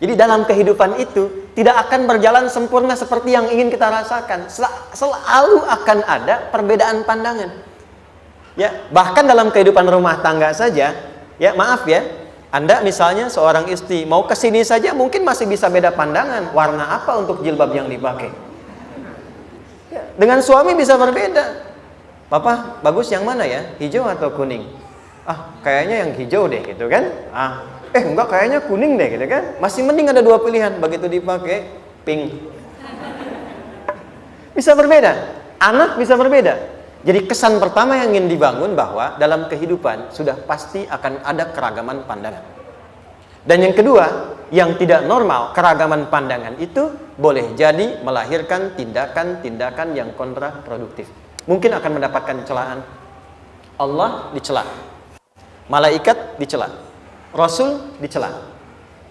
Jadi dalam kehidupan itu tidak akan berjalan sempurna seperti yang ingin kita rasakan. Selalu akan ada perbedaan pandangan. Ya, bahkan dalam kehidupan rumah tangga saja, ya maaf ya, Anda misalnya seorang istri mau ke sini saja mungkin masih bisa beda pandangan warna apa untuk jilbab yang dipakai. Ya, dengan suami bisa berbeda. Papa, bagus yang mana ya? Hijau atau kuning? Ah, kayaknya yang hijau deh gitu kan. Enggak, kayaknya kuning deh gitu kan. Masih mending ada dua pilihan. Begitu dipakai, pink. Bisa berbeda. Anak bisa berbeda. Jadi kesan pertama yang ingin dibangun bahwa dalam kehidupan sudah pasti akan ada keragaman pandangan. Dan yang kedua, yang tidak normal, keragaman pandangan itu boleh jadi melahirkan tindakan-tindakan yang kontraproduktif. Mungkin akan mendapatkan celaan. Allah dicela. Malaikat dicela. Rasul dicela,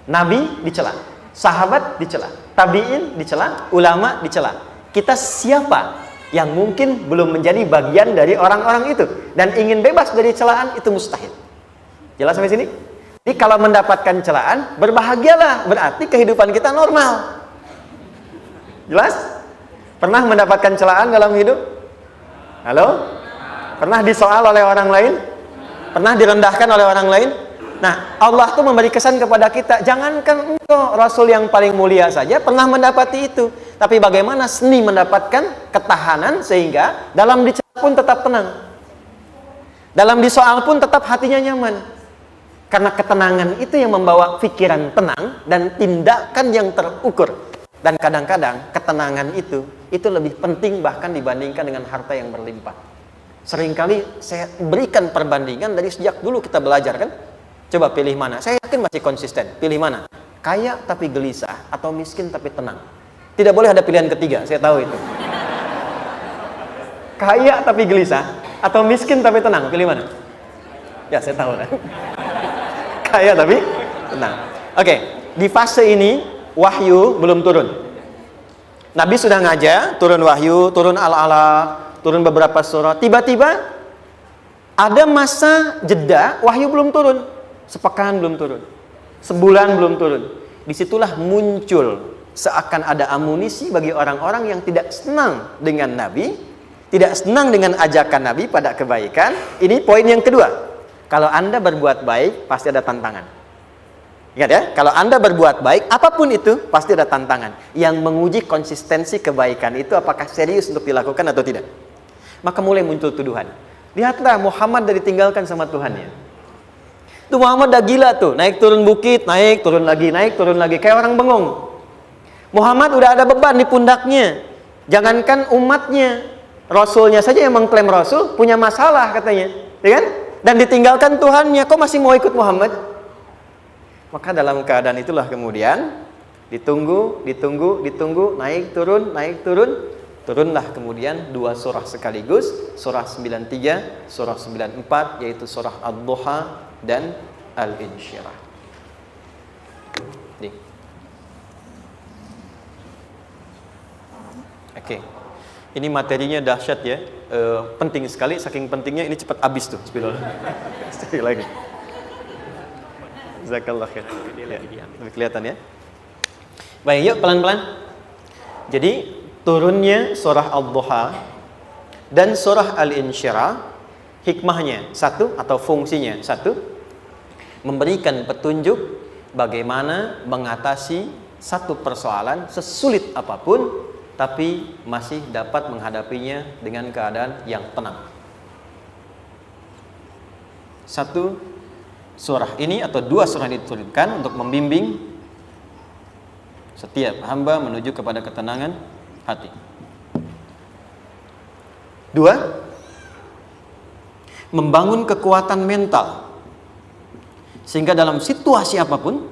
Nabi dicela, sahabat dicela, tabi'in dicela, ulama dicela. Kita siapa yang mungkin belum menjadi bagian dari orang-orang itu dan ingin bebas dari celaan? Itu mustahil. Jelas sampai sini? Jadi kalau mendapatkan celaan, berbahagialah, berarti kehidupan kita normal. Jelas? Pernah mendapatkan celaan dalam hidup? Halo? Pernah disoal oleh orang lain? Pernah direndahkan oleh orang lain? Nah, Allah tuh memberi kesan kepada kita, jangankan engkau, Rasul yang paling mulia saja pernah mendapati itu. Tapi bagaimana seni mendapatkan ketahanan sehingga dalam dicela pun tetap tenang. Dalam disoal pun tetap hatinya nyaman. Karena ketenangan itu yang membawa pikiran tenang dan tindakan yang terukur. Dan kadang-kadang ketenangan itu lebih penting bahkan dibandingkan dengan harta yang berlimpah. Seringkali saya berikan perbandingan dari sejak dulu kita belajar kan. Coba pilih mana? Saya yakin masih konsisten. Pilih mana? Kaya tapi gelisah atau miskin tapi tenang. Tidak boleh ada pilihan ketiga, saya tahu itu. Kaya tapi gelisah atau miskin tapi tenang. Pilih mana? Ya, saya tahu kan. Kaya tapi tenang. Oke, di fase ini wahyu belum turun. Nabi sudah ngajar, turun wahyu, turun al-ala, turun beberapa surah. Tiba-tiba ada masa jeda, wahyu belum turun. Sepekan belum turun, sebulan belum turun. Disitulah muncul seakan ada amunisi bagi orang-orang yang tidak senang dengan Nabi, tidak senang dengan ajakan Nabi pada kebaikan. Ini poin yang kedua. Kalau Anda berbuat baik, pasti ada tantangan. Ingat ya, kalau Anda berbuat baik, apapun itu, pasti ada tantangan. Yang menguji konsistensi kebaikan itu apakah serius untuk dilakukan atau tidak. Maka mulai muncul tuduhan. Lihatlah Muhammad dari ditinggalkan sama Tuhannya. Tuh Muhammad udah gila tuh, naik turun bukit, naik turun lagi, kayak orang bengong. Muhammad udah ada beban di pundaknya. Jangankan umatnya, Rasulnya saja yang mengklaim Rasul punya masalah katanya, ya kan? Dan ditinggalkan Tuhannya, kok masih mau ikut Muhammad? Maka dalam keadaan itulah kemudian ditunggu, naik turun, turunlah kemudian dua surah sekaligus, surah 93, surah 94, yaitu surah Ad-Duha dan Al-Insyirah. Oke. Ini materinya dahsyat ya. Penting sekali, saking pentingnya ini cepat habis tuh. Sekali lagi. Jazakallah khair. Ya, kelihatan ya. Baik, yuk pelan-pelan. Jadi turunnya surah Ad-Duha dan surah Al-Insyirah, hikmahnya satu atau fungsinya satu, memberikan petunjuk bagaimana mengatasi satu persoalan sesulit apapun, tapi masih dapat menghadapinya dengan keadaan yang tenang. Satu surah ini atau dua surah diturunkan untuk membimbing setiap hamba menuju kepada ketenangan hati. Dua, membangun kekuatan mental sehingga dalam situasi apapun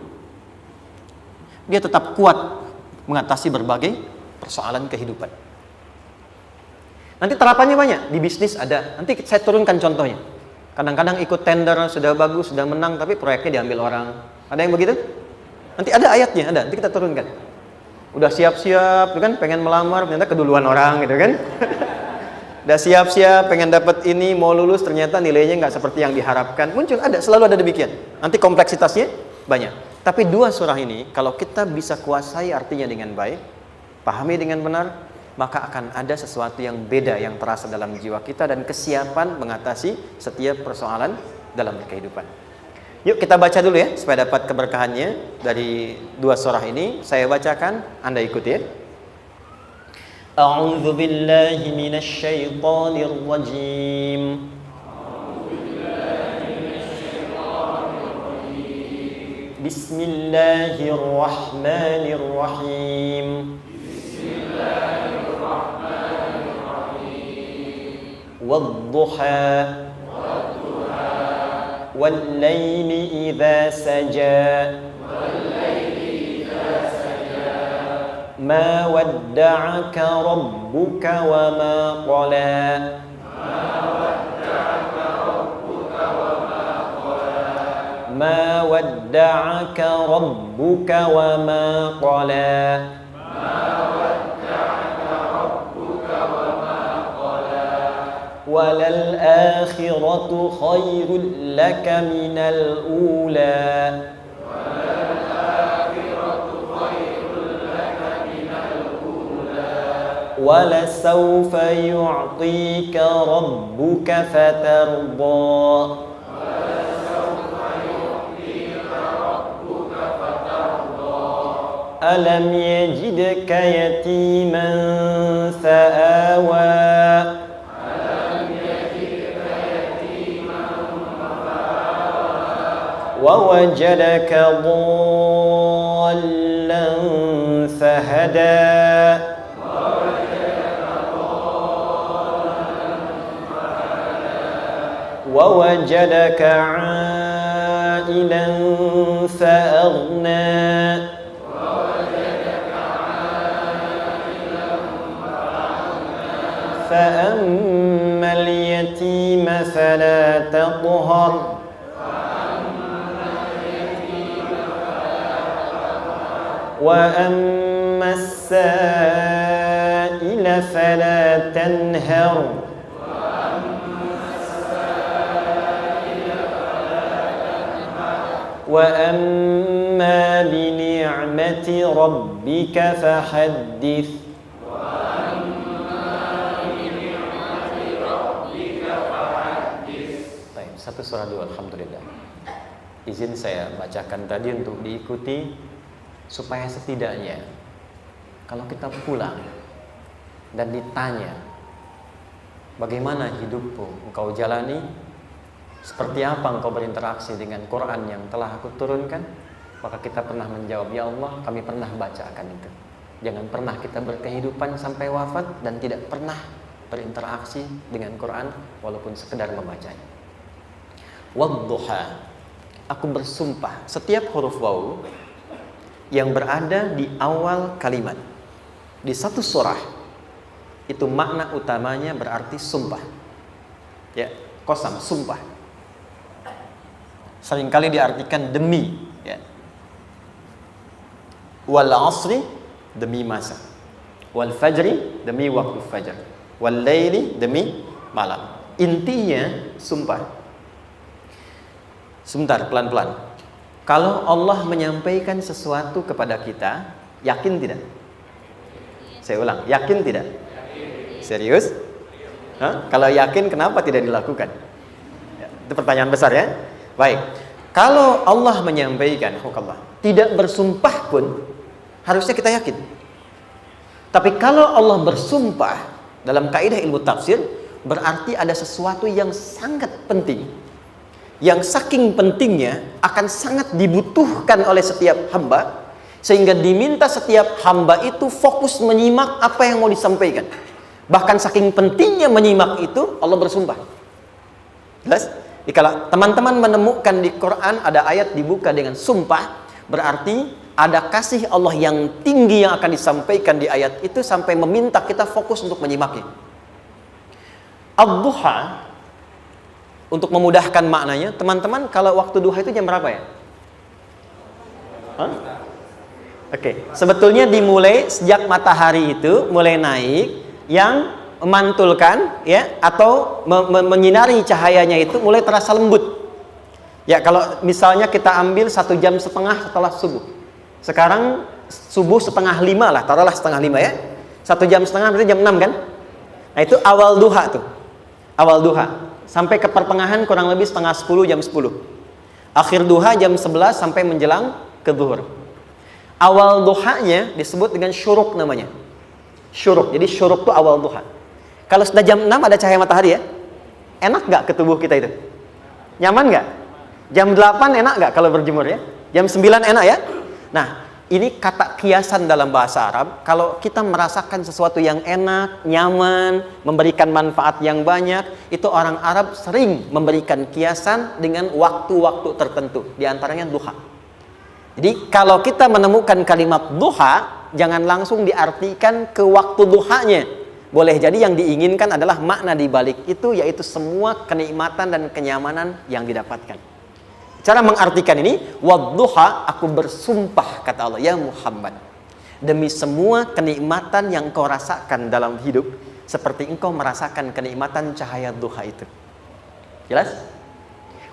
dia tetap kuat mengatasi berbagai persoalan kehidupan. Nanti terapannya banyak, di bisnis ada. Nanti saya turunkan contohnya. Kadang-kadang ikut tender, sudah bagus, sudah menang, tapi proyeknya diambil orang. Ada yang begitu? Nanti ada ayatnya, ada. Nanti kita turunkan. Udah siap-siap, kan? Pengen melamar, ternyata keduluan orang, gitu kan? Udah siap-siap, pengen dapat ini, mau lulus, ternyata nilainya nggak seperti yang diharapkan. Muncul, ada, selalu ada demikian. Nanti kompleksitasnya banyak. Tapi dua surah ini kalau kita bisa kuasai artinya dengan baik, pahami dengan benar, maka akan ada sesuatu yang beda yang terasa dalam jiwa kita dan kesiapan mengatasi setiap persoalan dalam kehidupan. Yuk kita baca dulu ya supaya dapat keberkahannya dari dua surah ini. Saya bacakan, Anda ikuti ya. A'udzu billahi minasy syaithanir rajim. Bismillahirrahmanirrahim. Wadduha والليل إذا سجى ما ودعك ربك وما قلى ما ودعك ربك وما قلى وللآخرة خير لك من الأولى ولسوف يعطيك ربك فترضى ألم يجدك يتيما فآوى ووجدك ضالا فهدى ووجدك عائلا فأغنى فأما اليتيم فلا تقهر وأما السائل فلا تنهر وأما بنعمة ربك فحدث. Baik, satu surah dulu, alhamdulillah. Izin saya bacakan tadi untuk diikuti supaya setidaknya kalau kita pulang dan ditanya bagaimana hidupmu engkau jalani, seperti apa engkau berinteraksi dengan Quran yang telah aku turunkan, maka kita pernah menjawab, ya Allah, kami pernah bacakan itu. Jangan pernah kita berkehidupan sampai wafat dan tidak pernah berinteraksi dengan Quran walaupun sekedar membacanya. Wadduha, aku bersumpah, setiap huruf waw yang berada di awal kalimat di satu surah itu makna utamanya berarti sumpah. Ya, qasam, sumpah. Seringkali diartikan demi, ya. Wal asri, demi masa. Wal fajri, demi waktu fajar. Wal laili, demi malam. Intinya sumpah. Sebentar, pelan-pelan. Kalau Allah menyampaikan sesuatu kepada kita, yakin tidak? Saya ulang, yakin tidak? Serius? Hah? Kalau yakin, kenapa tidak dilakukan? Ya, itu pertanyaan besar ya. Baik, kalau Allah menyampaikan, tidak bersumpah pun harusnya kita yakin. Tapi kalau Allah bersumpah dalam kaidah ilmu tafsir, berarti ada sesuatu yang sangat penting, yang saking pentingnya akan sangat dibutuhkan oleh setiap hamba, sehingga diminta setiap hamba itu fokus menyimak apa yang mau disampaikan. Bahkan saking pentingnya menyimak itu, Allah bersumpah. Jelas? Jadi kalau teman-teman menemukan di Quran ada ayat dibuka dengan sumpah, berarti ada kasih Allah yang tinggi yang akan disampaikan di ayat itu sampai meminta kita fokus untuk menyimaknya. Ad-duha, untuk memudahkan maknanya, teman-teman kalau waktu duha itu jam berapa ya? Oke, sebetulnya dimulai sejak matahari itu mulai naik, yang memantulkan ya atau menyinari cahayanya itu mulai terasa lembut. Ya, kalau misalnya kita ambil 1,5 jam setelah subuh. Sekarang subuh 4:30 lah, taruhlah 4:30 ya. 1,5 jam berarti jam 6 kan? Nah, itu awal duha tuh. Awal duha. Sampai ke pertengahan kurang lebih 9:30, jam 10. Akhir duha jam 11 sampai menjelang ke zuhur. Awal duhanya disebut dengan syuruk namanya. Syuruk. Jadi syuruk itu awal duha. Kalau sudah jam 6 ada cahaya matahari ya. Enak nggak ke tubuh kita itu? Nyaman nggak? Jam 8 enak nggak kalau berjemur ya? Jam 9 enak ya? Nah, ini kata kiasan dalam bahasa Arab. Kalau kita merasakan sesuatu yang enak, nyaman, memberikan manfaat yang banyak, itu orang Arab sering memberikan kiasan dengan waktu-waktu tertentu. Di antaranya duha. Jadi kalau kita menemukan kalimat duha, jangan langsung diartikan ke waktu duhanya. Boleh jadi yang diinginkan adalah makna di balik itu, yaitu semua kenikmatan dan kenyamanan yang didapatkan. Cara mengartikan ini, wadduha, aku bersumpah, kata Allah, ya Muhammad, demi semua kenikmatan yang kau rasakan dalam hidup, seperti engkau merasakan kenikmatan cahaya duha itu. Jelas?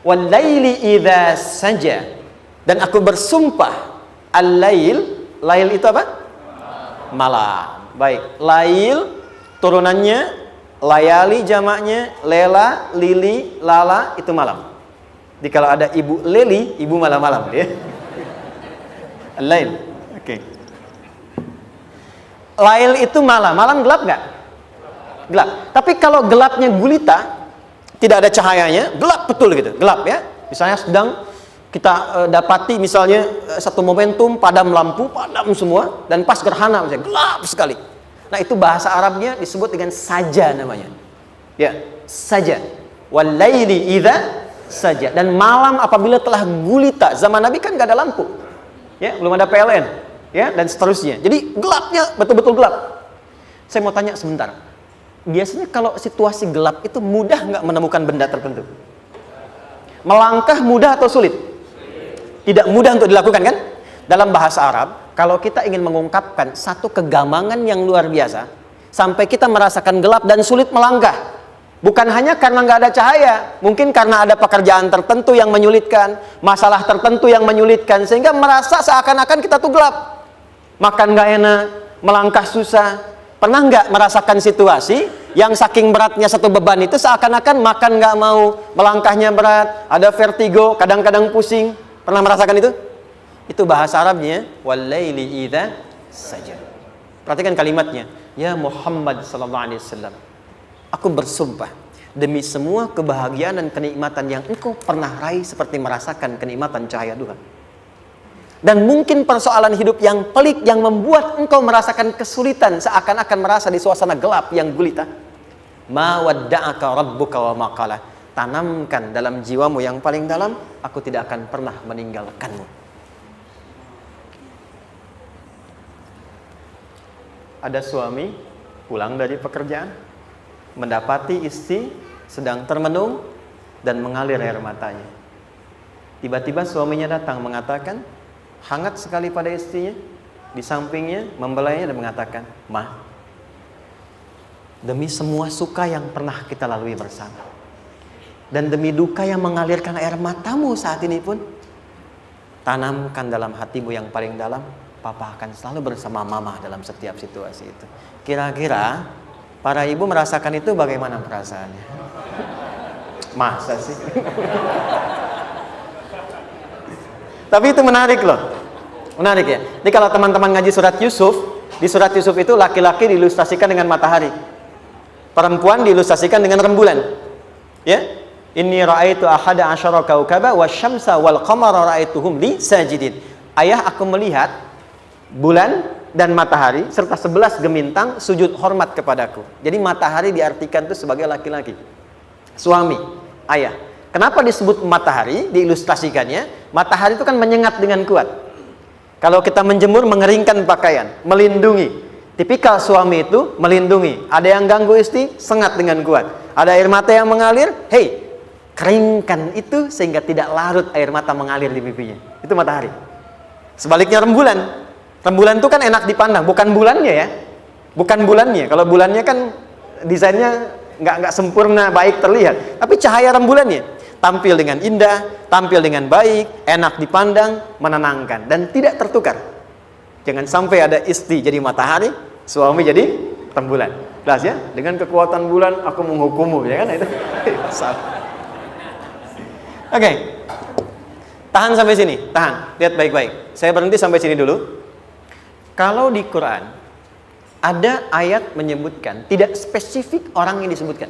Wal-laili idza saja, dan aku bersumpah, al-lail, lail itu apa? Malam. Baik, lail turunannya, layali jamaknya, lela, lili, lala, itu malam. Jadi kalau ada ibu leli, ibu malam-malam ya. Lail. Oke. Lail itu malam. Malam gelap nggak? Gelap. Tapi kalau gelapnya gulita, tidak ada cahayanya, gelap betul gitu. Gelap ya. Misalnya sedang kita dapati misalnya satu momentum padam lampu, padam semua, dan pas gerhana misalnya gelap sekali. Nah, itu bahasa Arabnya disebut dengan saja namanya. Ya, saja. Wal laili idza saja. Dan malam apabila telah gulita, zaman Nabi kan nggak ada lampu, ya, belum ada PLN, ya, dan seterusnya. Jadi gelapnya betul-betul gelap. Saya mau tanya sebentar, biasanya kalau situasi gelap itu mudah nggak menemukan benda tertentu? Melangkah mudah atau sulit? Tidak mudah untuk dilakukan kan? Dalam bahasa Arab, kalau kita ingin mengungkapkan satu kegamangan yang luar biasa, sampai kita merasakan gelap dan sulit melangkah. Bukan hanya karena nggak ada cahaya, mungkin karena ada pekerjaan tertentu yang menyulitkan, masalah tertentu yang menyulitkan, sehingga merasa seakan-akan kita tuh gelap. Makan nggak enak, melangkah susah. Pernah nggak merasakan situasi yang saking beratnya satu beban itu seakan-akan makan nggak mau, melangkahnya berat, ada vertigo, kadang-kadang pusing. Pernah merasakan itu? Itu bahasa Arabnya, wal-laili idza saja. Perhatikan kalimatnya, ya Muhammad sallallahu alaihi wasallam, aku bersumpah demi semua kebahagiaan dan kenikmatan yang engkau pernah raih, seperti merasakan kenikmatan cahaya duha. Dan mungkin persoalan hidup yang pelik yang membuat engkau merasakan kesulitan, seakan-akan merasa di suasana gelap yang gulita. Ma wadda'aka rabbuka wa ma qala. Tanamkan dalam jiwamu yang paling dalam, aku tidak akan pernah meninggalkanmu. Ada suami pulang dari pekerjaan, mendapati istri sedang termenung dan mengalir air matanya. Tiba-tiba suaminya datang mengatakan, hangat sekali pada istrinya, di sampingnya, membelainya dan mengatakan, "Ma, demi semua suka yang pernah kita lalui bersama, dan demi duka yang mengalirkan air matamu saat ini pun, tanamkan dalam hatimu yang paling dalam, Papa akan selalu bersama Mama dalam setiap situasi itu." Kira-kira para ibu merasakan itu bagaimana perasaannya? Masa sih? Tapi itu menarik loh. Menarik ya. Jadi kalau teman-teman ngaji surat Yusuf, di surat Yusuf itu laki-laki diilustrasikan dengan matahari, perempuan diilustrasikan dengan rembulan. Ya. Inni ra'aitu ahada asyara kaukaba wasyamsa wal qamara ra'aituhum li sajidin. Ayah, aku melihat bulan dan matahari serta 11 gemintang sujud hormat kepadaku. Jadi matahari diartikan itu sebagai laki-laki, suami, ayah. Kenapa disebut matahari? Diilustrasikannya, matahari itu kan menyengat dengan kuat. Kalau kita menjemur, mengeringkan pakaian, melindungi. Tipikal suami itu melindungi. Ada yang ganggu istri, sengat dengan kuat. Ada air mata yang mengalir, hei, keringkan itu sehingga tidak larut air mata mengalir di pipinya. Itu matahari. Sebaliknya rembulan. Rembulan itu kan enak dipandang, bukan bulannya ya, bukan bulannya. Kalau bulannya kan desainnya nggak sempurna baik terlihat, tapi cahaya rembulannya. tampil dengan indah, tampil dengan baik, enak dipandang, menenangkan, dan tidak tertukar. Jangan sampai ada istri jadi matahari, suami jadi rembulan. Jelas ya? Dengan kekuatan bulan aku menghukummu, ya kan? Itu salah. Oke. Tahan sampai sini, tahan. Lihat baik-baik. Saya berhenti sampai sini dulu. Kalau di Quran ada ayat menyebutkan, tidak spesifik orang yang disebutkan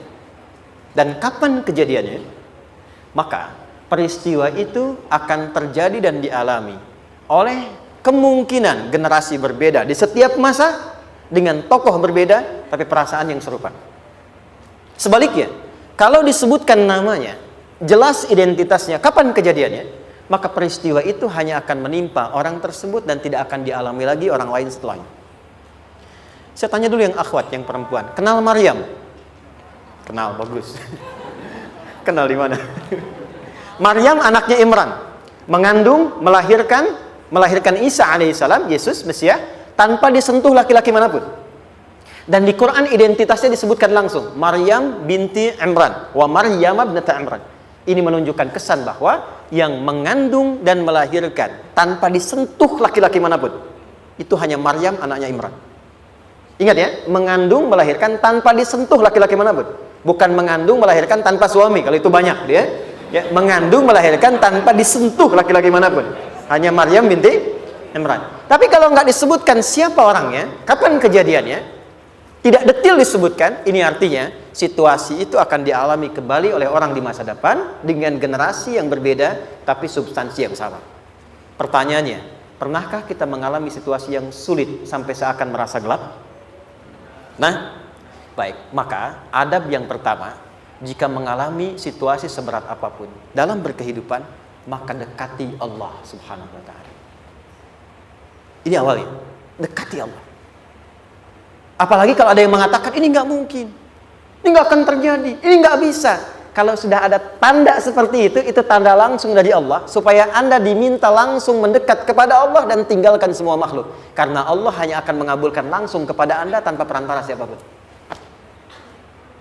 dan kapan kejadiannya, maka peristiwa itu akan terjadi dan dialami oleh kemungkinan generasi berbeda di setiap masa dengan tokoh berbeda tapi perasaan yang serupa. Sebaliknya, kalau disebutkan namanya, jelas identitasnya, kapan kejadiannya, maka peristiwa itu hanya akan menimpa orang tersebut dan tidak akan dialami lagi orang lain setelahnya. Saya tanya dulu yang akhwat, yang perempuan, kenal Maryam? Kenal, bagus. Kenal di mana? Maryam anaknya Imran, mengandung, melahirkan Isa alaihissalam, Yesus Mesias, tanpa disentuh laki-laki manapun. Dan di Quran identitasnya disebutkan langsung, Maryam binti Imran, wa Maryam ibnata Imran. Ini menunjukkan kesan bahwa yang mengandung dan melahirkan tanpa disentuh laki-laki manapun, itu hanya Maryam anaknya Imran. Ingat ya, mengandung, melahirkan tanpa disentuh laki-laki manapun. Bukan mengandung, melahirkan tanpa suami, kalau itu banyak dia. Ya, mengandung, melahirkan tanpa disentuh laki-laki manapun. Hanya Maryam binti Imran. Tapi kalau nggak disebutkan siapa orangnya, kapan kejadiannya, tidak detail disebutkan, ini artinya situasi itu akan dialami kembali oleh orang di masa depan dengan generasi yang berbeda tapi substansi yang sama. Pertanyaannya, pernahkah kita mengalami situasi yang sulit sampai seakan merasa gelap? Nah, baik, maka adab yang pertama, jika mengalami situasi seberat apapun dalam berkehidupan, maka dekati Allah Subhanahu wa ta'ala. Ini awalnya, dekati Allah. Apalagi kalau ada yang mengatakan ini nggak mungkin, ini nggak akan terjadi, ini nggak bisa. Kalau sudah ada tanda seperti itu tanda langsung dari Allah supaya Anda diminta langsung mendekat kepada Allah dan tinggalkan semua makhluk. Karena Allah hanya akan mengabulkan langsung kepada Anda tanpa perantara siapapun.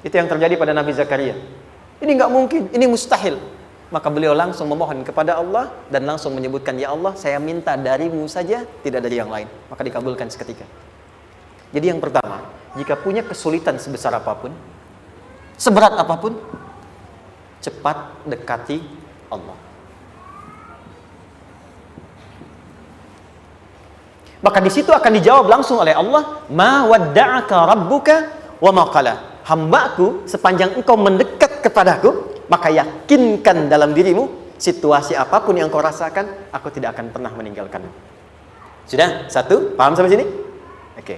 Itu yang terjadi pada Nabi Zakaria. Ini nggak mungkin, ini mustahil. Maka beliau langsung memohon kepada Allah dan langsung menyebutkan, ya Allah, saya minta darimu saja, tidak dari yang lain. Maka dikabulkan seketika. Jadi yang pertama, jika punya kesulitan sebesar apapun, seberat apapun, cepat dekati Allah. Maka di situ akan dijawab langsung oleh Allah, ma wadda'aka rabbuka wa ma qala. Hambaku, sepanjang engkau mendekat kepadaku, maka yakinkan dalam dirimu, situasi apapun yang kau rasakan, aku tidak akan pernah meninggalkanmu. Sudah? Satu? Paham sampai sini? Oke.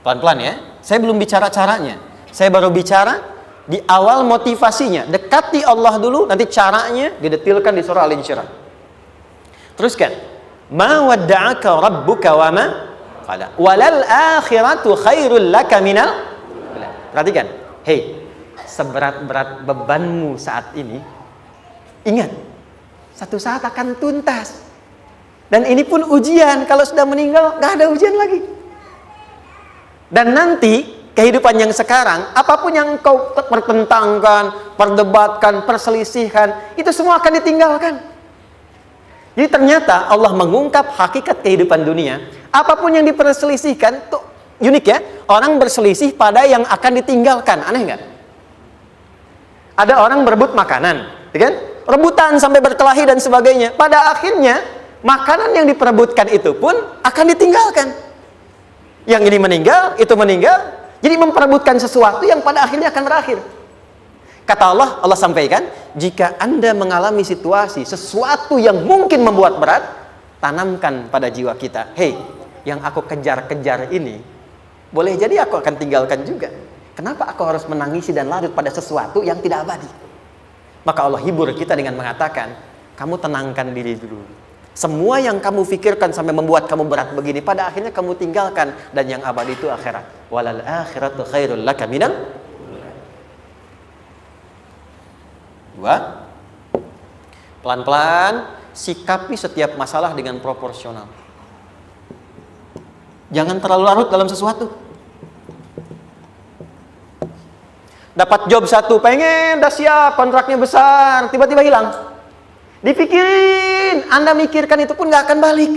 Pelan-pelan ya. Saya belum bicara caranya. Saya baru bicara di awal motivasinya. Dekati Allah dulu, nanti caranya didetilkan di surah Al-Insyirah. Teruskan. Ma wadda'aka rabbuka wa ma qala. Walal akhiratu khairul laka minal. Perhatikan. Hei, seberat-berat bebanmu saat ini, ingat, satu saat akan tuntas. Dan ini pun ujian. Kalau sudah meninggal, gak ada ujian lagi. Dan nanti kehidupan yang sekarang, apapun yang kau pertentangkan, perdebatkan, perselisihkan, itu semua akan ditinggalkan. Jadi ternyata Allah mengungkap hakikat kehidupan dunia. Apapun yang diperselisihkan, tuh unik ya. Orang berselisih pada yang akan ditinggalkan. Aneh nggak? Ada orang berebut makanan, kan? Rebutan sampai berkelahi dan sebagainya. Pada akhirnya makanan yang diperebutkan itu pun akan ditinggalkan. Yang ini meninggal, itu meninggal. Jadi memperebutkan sesuatu yang pada akhirnya akan berakhir. Kata Allah, Allah sampaikan, jika Anda mengalami situasi, sesuatu yang mungkin membuat berat, tanamkan pada jiwa kita, hei, yang aku kejar-kejar ini, boleh jadi aku akan tinggalkan juga. Kenapa aku harus menangisi dan larut pada sesuatu yang tidak abadi? Maka Allah hibur kita dengan mengatakan, kamu tenangkan diri dulu. Semua yang kamu pikirkan sampai membuat kamu berat begini, pada akhirnya kamu tinggalkan. Dan yang abadi itu akhirat. Walal akhiratu khairul laka minal. Dua, pelan-pelan sikapi setiap masalah dengan proporsional. Jangan terlalu larut dalam sesuatu. Dapat job satu, pengen, udah siap, kontraknya besar, tiba-tiba hilang. Dipikirin, Anda mikirkan itu pun nggak akan balik.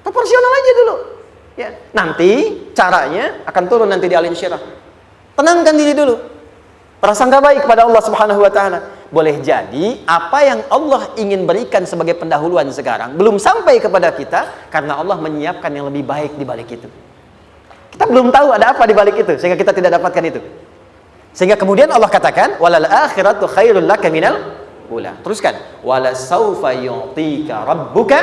Proporsional aja dulu. Ya, nanti caranya akan turun nanti di alim syirah. Tenangkan diri dulu. Prasangka baik kepada Allah Subhanahu wa taala. Boleh jadi apa yang Allah ingin berikan sebagai pendahuluan sekarang belum sampai kepada kita karena Allah menyiapkan yang lebih baik di balik itu. Kita belum tahu ada apa di balik itu sehingga kita tidak dapatkan itu. Sehingga kemudian Allah katakan walal akhiratu khairul laka minal ula. Teruskan wala saufa yu'tika rabbuka.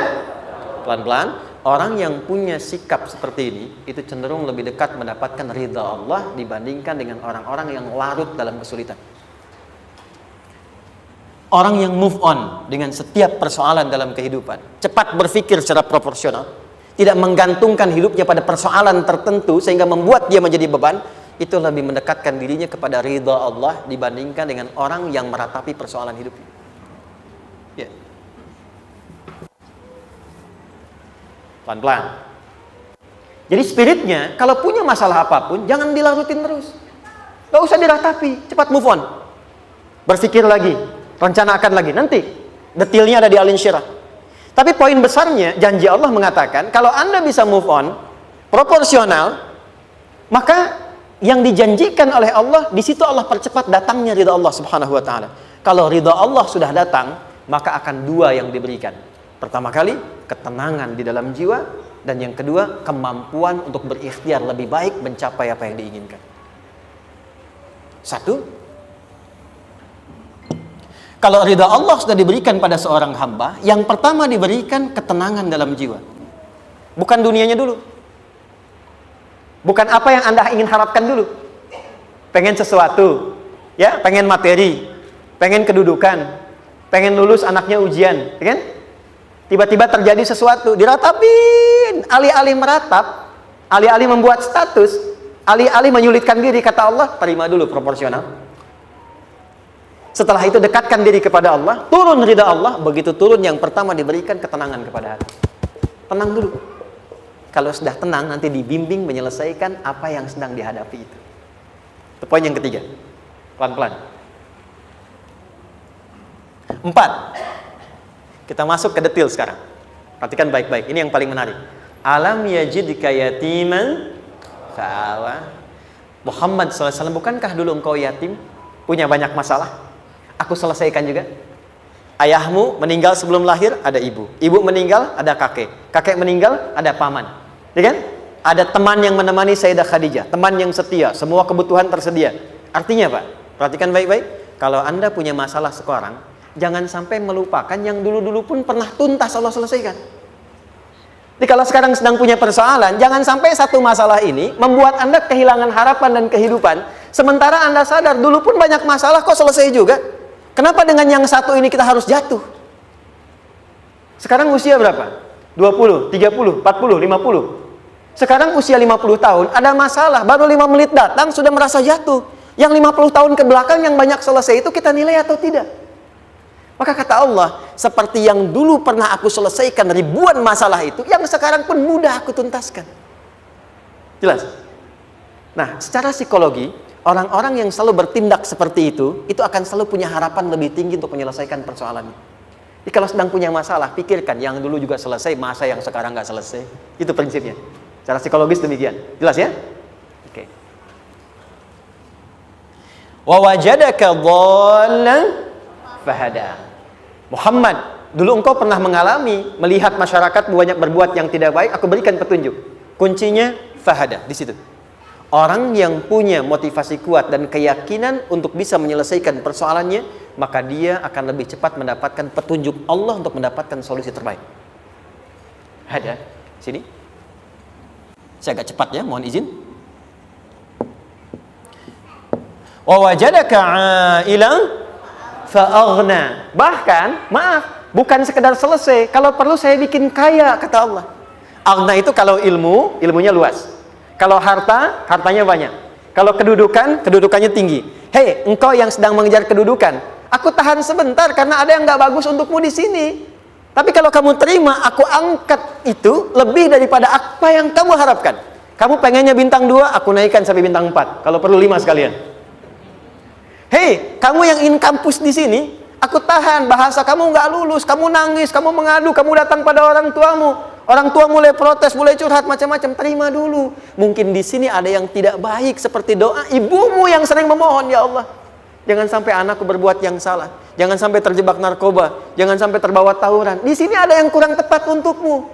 Pelan-pelan. Orang yang punya sikap seperti ini itu cenderung lebih dekat mendapatkan ridha Allah dibandingkan dengan orang-orang yang larut dalam kesulitan. Orang yang move on dengan setiap persoalan dalam kehidupan, cepat berpikir secara proporsional, tidak menggantungkan hidupnya pada persoalan tertentu sehingga membuat dia menjadi beban, itu lebih mendekatkan dirinya kepada ridha Allah dibandingkan dengan orang yang meratapi persoalan hidupnya. Ya. Pelan-pelan. Jadi spiritnya, kalau punya masalah apapun, jangan dilarutin terus. Gak usah diratapi, cepat move on. Berpikir lagi, rencanakan lagi. Nanti, detailnya ada di Al Insyirah. Tapi poin besarnya, janji Allah mengatakan, kalau Anda bisa move on, proporsional, maka yang dijanjikan oleh Allah, di situ Allah percepat datangnya ridha Allah Subhanahu wa ta'ala. Kalau ridha Allah sudah datang, maka akan dua yang diberikan. Pertama kali, ketenangan di dalam jiwa. Dan yang kedua, kemampuan untuk berikhtiar lebih baik mencapai apa yang diinginkan. Satu, kalau ridha Allah sudah diberikan pada seorang hamba, yang pertama diberikan ketenangan dalam jiwa. Bukan dunianya dulu. Bukan apa yang Anda ingin harapkan dulu. Pengen sesuatu, ya, pengen materi, pengen kedudukan, pengen lulus anaknya ujian, ya kan? Tiba-tiba terjadi sesuatu, diratapin, alih-alih meratap, alih-alih membuat status, alih-alih menyulitkan diri, kata Allah, terima dulu proporsional. Setelah itu dekatkan diri kepada Allah, turun ridha Allah, begitu turun yang pertama diberikan ketenangan kepada hati. Tenang dulu. Kalau sudah tenang, nanti dibimbing menyelesaikan apa yang sedang dihadapi itu. Itu poin yang ketiga. Pelan-pelan. 4. Kita masuk ke detail sekarang. Perhatikan baik-baik. Ini yang paling menarik. Alam yajidka yatiman fa'awa. Muhammad SAW, bukankah dulu engkau yatim? Punya banyak masalah? Aku selesaikan juga. Ayahmu meninggal sebelum lahir, ada ibu. Ibu meninggal, ada kakek. Kakek meninggal, ada paman. Ya kan? Ada teman yang menemani Sayyidah Khadijah. Teman yang setia. Semua kebutuhan tersedia. Artinya Pak, perhatikan baik-baik. Kalau Anda punya masalah sekarang, jangan sampai melupakan yang dulu-dulu pun pernah tuntas Allah selesaikan. Jadi kalau sekarang sedang punya persoalan, jangan sampai satu masalah ini membuat Anda kehilangan harapan dan kehidupan. Sementara Anda sadar, dulu pun banyak masalah kok selesai juga. Kenapa dengan yang satu ini kita harus jatuh? Sekarang usia berapa? 20, 30, 40, 50. Sekarang usia 50 tahun, ada masalah, baru 5 menit datang sudah merasa jatuh. Yang 50 tahun ke belakang yang banyak selesai itu kita nilai atau tidak? Maka kata Allah, seperti yang dulu pernah aku selesaikan ribuan masalah itu, yang sekarang pun mudah aku tuntaskan. Jelas? Nah, secara psikologi, orang-orang yang selalu bertindak seperti itu akan selalu punya harapan lebih tinggi untuk menyelesaikan persoalannya. Jadi kalau sedang punya masalah, pikirkan yang dulu juga selesai, masa yang sekarang nggak selesai. Itu prinsipnya. Secara psikologis demikian. Jelas ya? Oke. Wa wajadaka dhallan fahada. Muhammad, dulu engkau pernah mengalami melihat masyarakat banyak berbuat yang tidak baik, aku berikan petunjuk. Kuncinya fahada di situ. Orang yang punya motivasi kuat dan keyakinan untuk bisa menyelesaikan persoalannya, maka dia akan lebih cepat mendapatkan petunjuk Allah untuk mendapatkan solusi terbaik. Ada sini. Saya agak cepat ya, mohon izin. Wa wajadaka 'ailan fa'aghna. Bahkan, maaf, bukan sekedar selesai, kalau perlu saya bikin kaya, kata Allah. Aghna itu kalau ilmunya luas. Kalau harta, hartanya banyak. Kalau kedudukan, kedudukannya tinggi. Hei, engkau yang sedang mengejar kedudukan, aku tahan sebentar karena ada yang nggak bagus untukmu di sini. Tapi kalau kamu terima, aku angkat itu lebih daripada apa yang kamu harapkan. Kamu pengennya bintang 2, aku naikkan sampai bintang 4. Kalau perlu 5 sekalian. Hei, kamu yang in kampus di sini, aku tahan, bahasa kamu nggak lulus, kamu nangis, kamu mengadu, kamu datang pada orang tuamu. Orang tua mulai protes, mulai curhat macam-macam. Terima dulu. Mungkin di sini ada yang tidak baik seperti doa ibumu yang sering memohon, ya Allah, jangan sampai anakku berbuat yang salah. Jangan sampai terjebak narkoba. Jangan sampai terbawa tawuran. Di sini ada yang kurang tepat untukmu.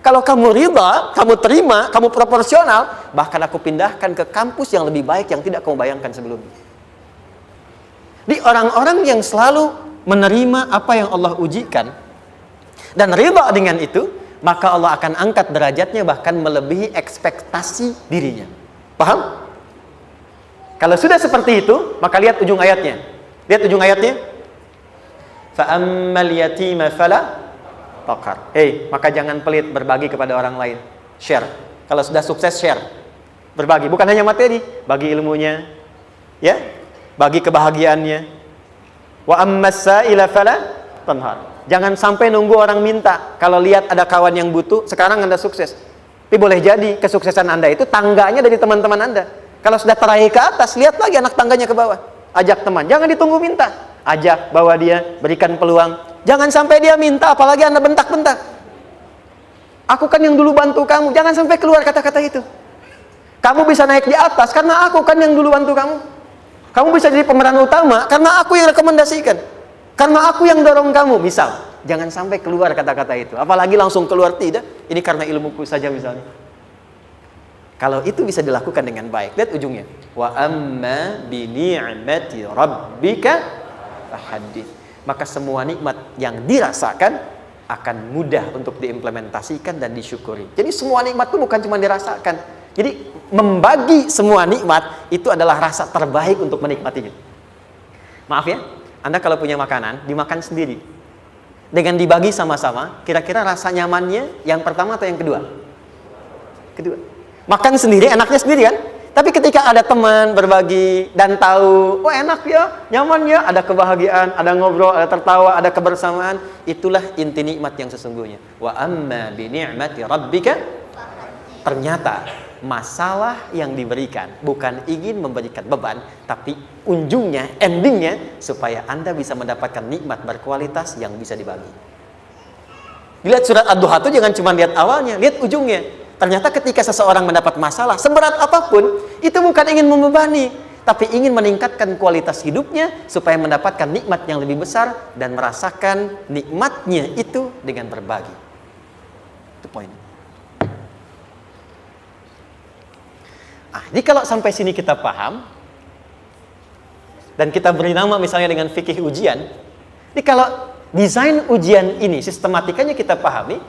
Kalau kamu ridha, kamu terima, kamu proporsional, bahkan aku pindahkan ke kampus yang lebih baik yang tidak kamu bayangkan sebelumnya. Di orang-orang yang selalu menerima apa yang Allah ujikan dan ridha dengan itu, maka Allah akan angkat derajatnya bahkan melebihi ekspektasi dirinya. Paham? Kalau sudah seperti itu, maka lihat ujung ayatnya. Lihat ujung ayatnya. Fa'ammal yatima fala taqhar. Maka jangan pelit berbagi kepada orang lain. Share. Kalau sudah sukses, share. Berbagi, bukan hanya materi, bagi ilmunya, ya, bagi kebahagiaannya. Wa ammas sa'ila fala tanhar. Jangan sampai nunggu orang minta. Kalau lihat ada kawan yang butuh, sekarang Anda sukses. Tapi boleh jadi kesuksesan Anda itu tangganya dari teman-teman Anda. Kalau sudah teraih ke atas, lihat lagi anak tangganya ke bawah. Ajak teman, jangan ditunggu minta. Ajak, bawa dia, berikan peluang. Jangan sampai dia minta, apalagi Anda bentak-bentak. Aku kan yang dulu bantu kamu. Jangan sampai keluar kata-kata itu. Kamu bisa naik di atas karena aku kan yang dulu bantu kamu. Kamu bisa jadi pemeran utama karena aku yang rekomendasikan. Karena aku yang dorong kamu, misal. Jangan sampai keluar kata-kata itu. Apalagi langsung keluar, tidak. Ini karena ilmuku saja misalnya. Kalau itu bisa dilakukan dengan baik. Lihat ujungnya. Wa amma bi ni'mati rabbika fahaddits. Maka semua nikmat yang dirasakan akan mudah untuk diimplementasikan dan disyukuri. Jadi semua nikmat itu bukan cuma dirasakan. Jadi membagi semua nikmat itu adalah rasa terbaik untuk menikmatinya. Maaf ya, Anda kalau punya makanan, dimakan sendiri. Dengan dibagi sama-sama, kira-kira rasa nyamannya yang pertama atau yang kedua? Kedua. Makan sendiri, enaknya sendiri kan? Tapi ketika ada teman berbagi dan tahu, oh enak ya, nyaman ya, ada kebahagiaan, ada ngobrol, ada tertawa, ada kebersamaan, itulah inti nikmat yang sesungguhnya. Wa amma bi ni'mati rabbika. Ternyata masalah yang diberikan bukan ingin memberikan beban, tapi ujungnya, endingnya supaya Anda bisa mendapatkan nikmat berkualitas yang bisa dibagi. Lihat surat Ad-Duha itu jangan cuma lihat awalnya, lihat ujungnya. Ternyata ketika seseorang mendapat masalah seberat apapun, itu bukan ingin membebani, tapi ingin meningkatkan kualitas hidupnya supaya mendapatkan nikmat yang lebih besar dan merasakan nikmatnya itu dengan berbagi. Itu poinnya. Jadi kalau sampai sini kita paham dan kita beri nama misalnya dengan fikih ujian, jadi kalau desain ujian ini sistematikanya kita pahami,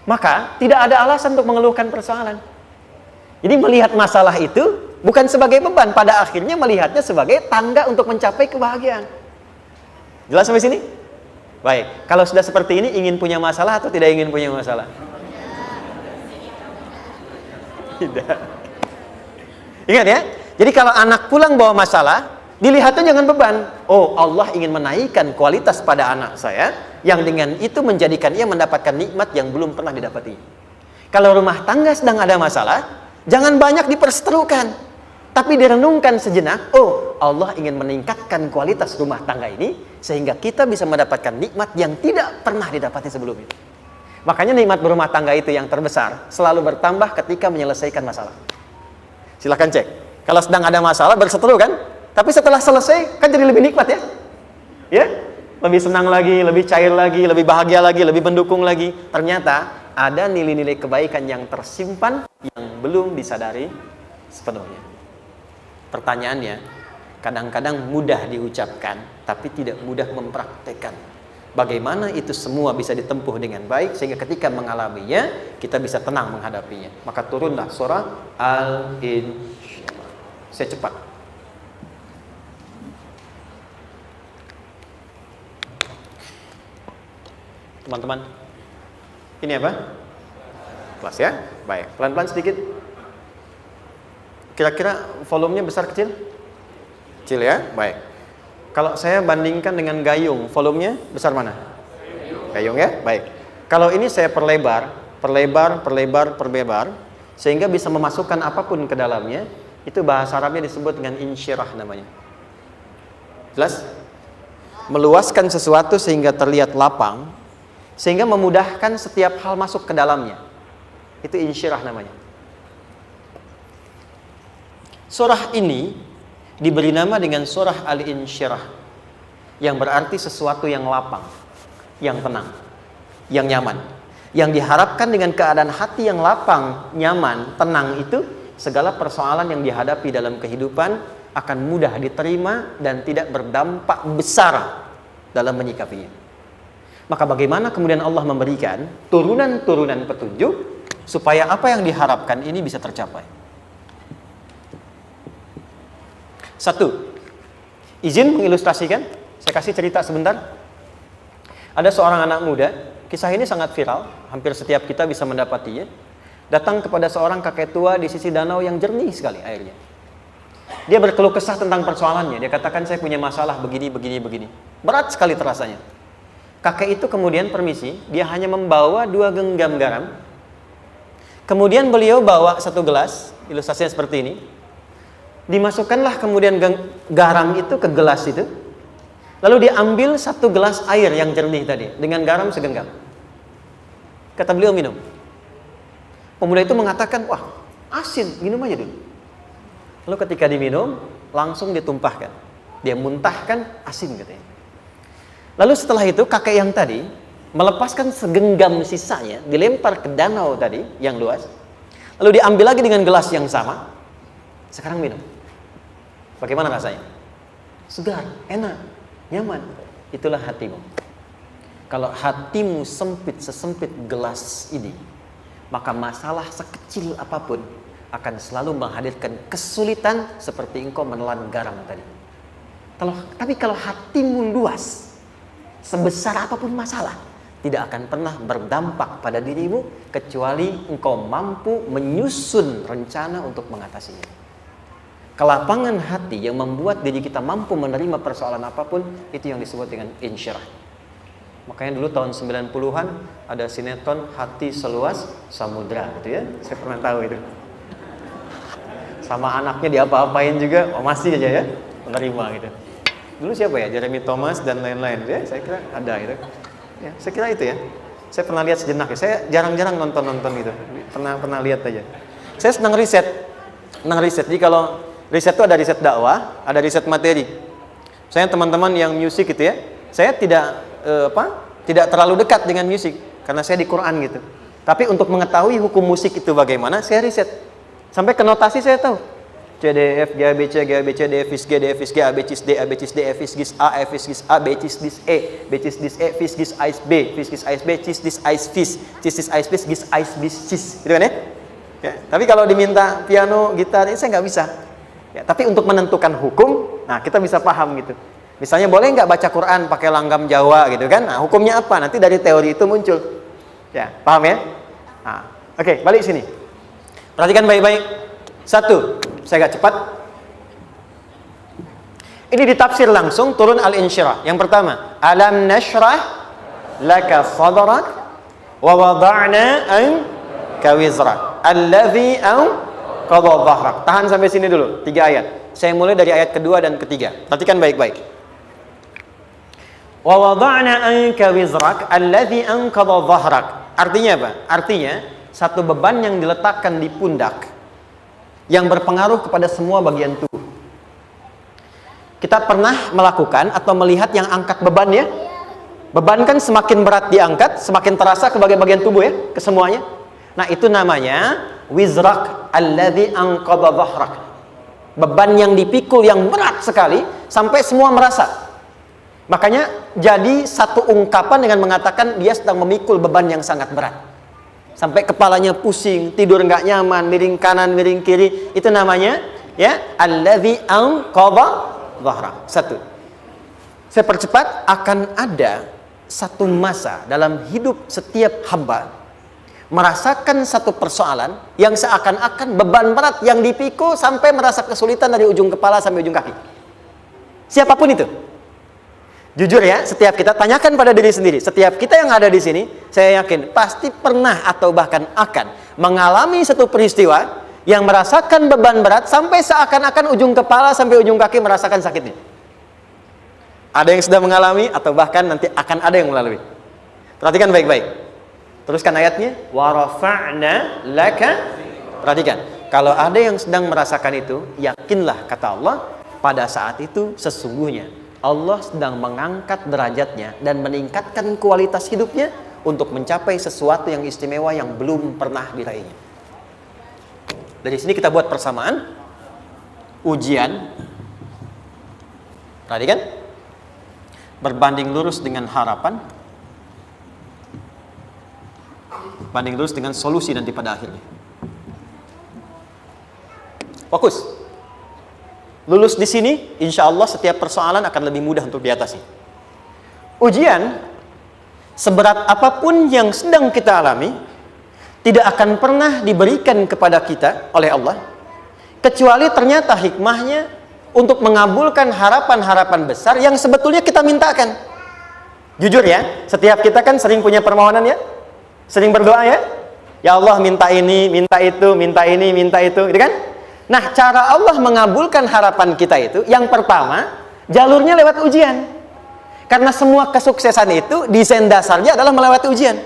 maka tidak ada alasan untuk mengeluhkan persoalan. Jadi melihat masalah itu bukan sebagai beban, pada akhirnya melihatnya sebagai tangga untuk mencapai kebahagiaan. Jelas sampai sini? Baik, kalau sudah seperti ini ingin punya masalah atau tidak ingin punya masalah? Tidak. Ingat ya, jadi kalau anak pulang bawa masalah, dilihatnya jangan beban. Oh, Allah ingin menaikkan kualitas pada anak saya, yang dengan itu menjadikan ia mendapatkan nikmat yang belum pernah didapati. Kalau rumah tangga sedang ada masalah, jangan banyak diperseterukan, tapi direnungkan sejenak. Oh, Allah ingin meningkatkan kualitas rumah tangga ini, sehingga kita bisa mendapatkan nikmat yang tidak pernah didapati sebelumnya. Makanya nikmat berumah tangga itu yang terbesar, selalu bertambah ketika menyelesaikan masalah. Silahkan cek. Kalau sedang ada masalah berseteru kan? Tapi setelah selesai kan jadi lebih nikmat ya? Ya? Lebih senang lagi, lebih cair lagi, lebih bahagia lagi, lebih mendukung lagi. Ternyata ada nilai-nilai kebaikan yang tersimpan yang belum disadari sepenuhnya. Pertanyaannya, kadang-kadang mudah diucapkan tapi tidak mudah mempraktekkan. Bagaimana itu semua bisa ditempuh dengan baik sehingga ketika mengalaminya kita bisa tenang menghadapinya. Maka turunlah surah Al-Insyirah. Saya cepat. Teman-teman, ini apa? Kelas ya? Baik, pelan-pelan sedikit. Kira-kira volumenya besar kecil? Kecil ya? Baik. Kalau saya bandingkan dengan gayung, volumenya besar mana? Gayung ya? Baik. Kalau ini saya perlebar, sehingga bisa memasukkan apapun ke dalamnya, itu bahasa Arabnya disebut dengan insyirah namanya. Jelas? Meluaskan sesuatu sehingga terlihat lapang, sehingga memudahkan setiap hal masuk ke dalamnya. Itu insyirah namanya. Surah ini diberi nama dengan surah Al-Insyirah, yang berarti sesuatu yang lapang, yang tenang, yang nyaman. Yang diharapkan dengan keadaan hati yang lapang, nyaman, tenang itu, segala persoalan yang dihadapi dalam kehidupan akan mudah diterima dan tidak berdampak besar dalam menyikapinya. Maka bagaimana kemudian Allah memberikan turunan-turunan petunjuk supaya apa yang diharapkan ini bisa tercapai? Satu, izin mengilustrasikan. Saya kasih cerita sebentar. Ada seorang anak muda, kisah ini sangat viral, hampir setiap kita bisa mendapatinya. Datang kepada seorang kakek tua di sisi danau yang jernih sekali airnya. Dia berkeluh kesah tentang persoalannya. Dia katakan, saya punya masalah begini. Berat sekali terasanya. Kakek itu kemudian permisi, dia hanya membawa 2 genggam garam. Kemudian beliau bawa 1 gelas, ilustrasinya seperti ini. Dimasukkanlah kemudian garam itu ke gelas itu. Lalu diambil 1 gelas air yang jernih tadi dengan garam segenggam. Kata beliau, minum. Pemuda itu mengatakan, wah asin, minum aja dulu. Lalu ketika diminum, langsung ditumpahkan. Dia muntahkan, asin katanya. Lalu setelah itu kakek yang tadi melepaskan segenggam sisanya, dilempar ke danau tadi yang luas. Lalu diambil lagi dengan gelas yang sama. Sekarang minum. Bagaimana rasanya? Segar, enak, nyaman. Itulah hatimu. Kalau hatimu sempit sesempit gelas ini, maka masalah sekecil apapun akan selalu menghadirkan kesulitan seperti engkau menelan garam tadi. Tapi kalau hatimu luas, sebesar apapun masalah, tidak akan pernah berdampak pada dirimu kecuali engkau mampu menyusun rencana untuk mengatasinya. Kelapangan hati yang membuat diri kita mampu menerima persoalan apapun, itu yang disebut dengan insyirah. Makanya dulu tahun 90-an ada sinetron Hati Seluas Samudra gitu ya. Saya pernah tahu itu. Sama anaknya diapa-apain juga, masih aja ya menerima gitu. Dulu siapa ya? Jeremy Thomas dan lain-lain ya. Saya kira ada gitu. Ya, saya kira itu ya. Saya pernah lihat sejenak ya. Saya jarang-jarang nonton gitu. Pernah lihat aja. Saya senang riset. Jadi kalau riset itu ada riset dakwah, ada riset materi. Saya teman-teman yang musik gitu ya, saya tidak terlalu dekat dengan musik karena saya di Quran gitu. Tapi untuk mengetahui hukum musik itu bagaimana, saya riset. Sampai ke notasi saya tahu. C D F G A B C D F G D F G A B C D A B C D F G A F G A B C D E B C D E F G A B C D A B gitu kan ya? Ya, tapi kalau diminta piano, gitar, ini saya nggak bisa. Ya, tapi untuk menentukan hukum, nah kita bisa paham gitu. Misalnya boleh nggak baca Quran pakai langgam Jawa gitu kan? Nah hukumnya apa? Nanti dari teori itu muncul. Ya, paham ya? Nah, oke, balik sini. Perhatikan baik-baik. 1, saya agak cepat. Ini ditafsir langsung turun Al-Insyirah. Yang pertama, alam nashrah laka sadrak wa wada'na anka wizrak allazi qadha dhahrak. Tahan sampai sini dulu, 3 ayat. Saya mulai dari ayat kedua dan ketiga. Perhatikan baik-baik. Wa wada'na anka wizrak allazi anqadha dhahrak. Artinya apa? Artinya satu beban yang diletakkan di pundak yang berpengaruh kepada semua bagian tubuh. Kita pernah melakukan atau melihat yang angkat beban ya? Beban kan semakin berat diangkat, semakin terasa ke bagian tubuh ya, ke semuanya. Nah, itu namanya wizrak alladzi anqadha dhahrak. Beban yang dipikul yang berat sekali sampai semua merasa. Makanya jadi satu ungkapan dengan mengatakan dia sedang memikul beban yang sangat berat. Sampai kepalanya pusing, tidur nggak nyaman, miring kanan, miring kiri. Itu namanya ya alladzi anqadha dhahrak. 1. Saya percepat, akan ada satu masa dalam hidup setiap hamba merasakan satu persoalan yang seakan-akan beban berat yang dipikul sampai merasa kesulitan dari ujung kepala sampai ujung kaki. Siapapun itu. Jujur ya, setiap kita tanyakan pada diri sendiri. Setiap kita yang ada di sini, saya yakin pasti pernah atau bahkan akan mengalami satu peristiwa yang merasakan beban berat sampai seakan-akan ujung kepala sampai ujung kaki merasakan sakitnya. Ada yang sudah mengalami atau bahkan nanti akan ada yang melalui. Perhatikan baik-baik. Teruskan ayatnya. Wa rafa'na laka. Perhatikan. Kalau ada yang sedang merasakan itu, yakinlah kata Allah, pada saat itu sesungguhnya Allah sedang mengangkat derajatnya dan meningkatkan kualitas hidupnya untuk mencapai sesuatu yang istimewa yang belum pernah diraihnya. Dari sini kita buat persamaan. Ujian. Perhatikan. Berbanding lurus dengan harapan, banding lurus dengan solusi nanti pada akhirnya. Fokus. Lulus di sini, insya Allah setiap persoalan akan lebih mudah untuk diatasi. Ujian, seberat apapun yang sedang kita alami, tidak akan pernah diberikan kepada kita oleh Allah, kecuali ternyata hikmahnya untuk mengabulkan harapan-harapan besar yang sebetulnya kita mintakan. Jujur ya, setiap kita kan sering punya permohonan ya, sering berdoa ya. Ya Allah minta ini, minta itu, minta ini, minta itu, gitu kan? Nah, cara Allah mengabulkan harapan kita itu, yang pertama, jalurnya lewat ujian. Karena semua kesuksesan itu, desain dasarnya adalah melewati ujian.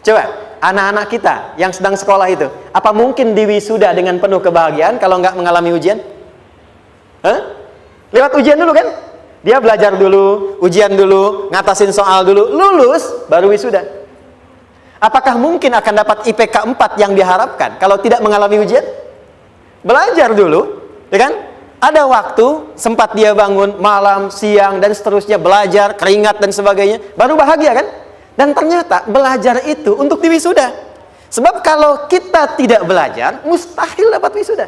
Coba, anak-anak kita yang sedang sekolah itu, apa mungkin diwisuda dengan penuh kebahagiaan kalau nggak mengalami ujian? Lewat ujian dulu kan? Dia belajar dulu, ujian dulu, ngatasin soal dulu, lulus, baru wisuda. Apakah mungkin akan dapat IPK 4 yang diharapkan kalau tidak mengalami ujian? Belajar dulu, ya kan? Ada waktu, sempat dia bangun malam, siang, dan seterusnya, belajar, keringat, dan sebagainya, baru bahagia kan? Dan ternyata belajar itu untuk diwisuda. Sebab kalau kita tidak belajar, mustahil dapat wisuda.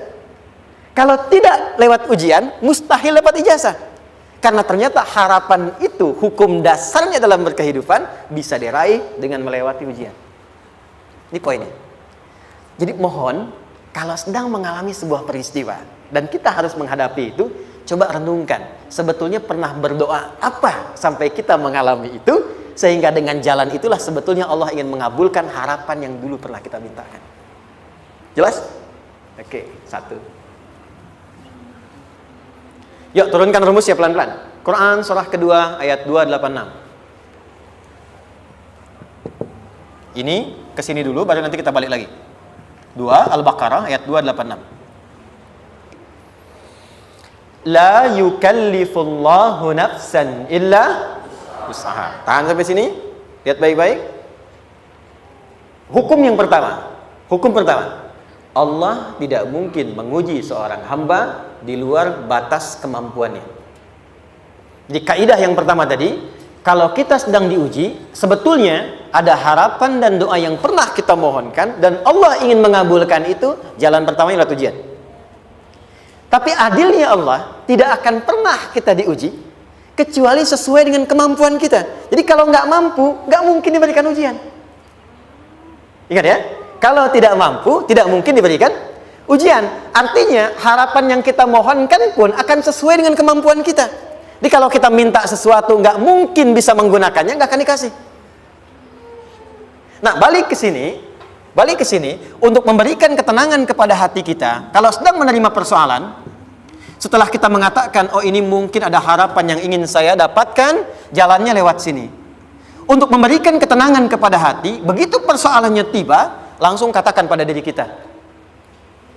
Kalau tidak lewat ujian, mustahil dapat ijazah. Karena ternyata harapan itu, hukum dasarnya dalam berkehidupan, bisa diraih dengan melewati ujian. Ini poinnya. Jadi mohon, kalau sedang mengalami sebuah peristiwa, dan kita harus menghadapi itu, coba renungkan. Sebetulnya pernah berdoa apa sampai kita mengalami itu, sehingga dengan jalan itulah sebetulnya Allah ingin mengabulkan harapan yang dulu pernah kita mintakan. Jelas? Oke, satu. Yuk turunkan rumus ya pelan-pelan. Quran surah kedua ayat 286. Ini kesini dulu baru nanti kita balik lagi. 2 Al-Baqarah ayat 286. La yukallifullahu nafsan illa usaha. Tahan sampai sini. Lihat baik-baik. Hukum yang pertama. Hukum pertama. Allah tidak mungkin menguji seorang hamba di luar batas kemampuannya. Jadi kaidah yang pertama tadi, kalau kita sedang diuji, sebetulnya ada harapan dan doa yang pernah kita mohonkan dan Allah ingin mengabulkan itu, jalan pertamanya adalah ujian. Tapi adilnya Allah, tidak akan pernah kita diuji kecuali sesuai dengan kemampuan kita. Jadi kalau nggak mampu, nggak mungkin diberikan ujian. Ingat ya, kalau tidak mampu, tidak mungkin diberikan ujian. Artinya harapan yang kita mohonkan pun akan sesuai dengan kemampuan kita. Jadi kalau kita minta sesuatu nggak mungkin bisa menggunakannya, nggak akan dikasih. Nah, balik ke sini untuk memberikan ketenangan kepada hati kita. Kalau sedang menerima persoalan, setelah kita mengatakan, oh ini mungkin ada harapan yang ingin saya dapatkan, jalannya lewat sini. Untuk memberikan ketenangan kepada hati, begitu persoalannya tiba, langsung katakan pada diri kita,